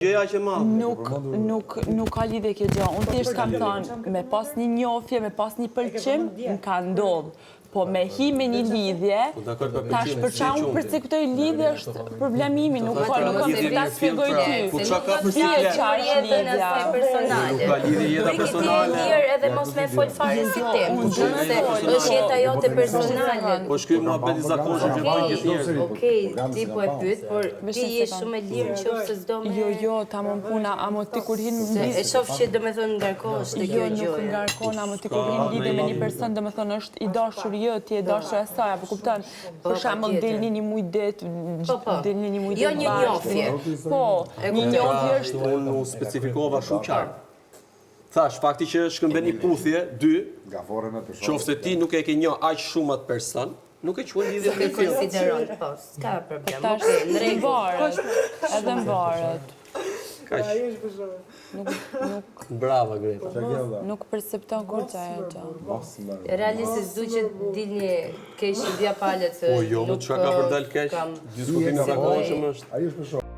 Gjëja që madhe. Nuk ka lidhje kjo gjë. Unë thjesht kam thënë, me pas një njohje, me pas një pëlqim, më ka ndodhur. Po me hi me një lidhje, tash për çfarë unë përcektoj lidhje është problemi im, nuk kam se ta shpjegoj ty. Po çka ka për siklet? Jetën e saj personale. Nuk ka lidhje jeta personale. Mirë edhe mos me fol fare si temë, se është jeta jote personale. Po shkoj muhabet i zakonshëm që bën gjithë njerëzit. Okej, ti po e pyet, por ti je shumë e lirë nëse s'do me. Jo, tamam puna, amo ti kur hin E shoh që domethënë ngarkohesh te kjo gjë. Nuk ngarkon, amo ti kur hin lidhje me një person, domethënë është i dashur ti e dashur e saj, apo kupton? Për shembull delni një muj det, delni një muj det. Jo një njohje. Po, një njohje është. Unë u specifikova shumë qartë. Thash, fakti që shkëmben një puthje, 2, qofse ti nuk e ke njoh aq shumë atë person, nuk e quhen lidhje e konsideron, po, s'ka problem. Okej, në rregull. Edhe mbaret. Brava, Greta. Nuk percepton kur çaja gjë. Realisht s'du që dilni keq via palët. Po jo, më çka ka për dal keq? Diskutimi i zakonshëm është. Ai është për shkak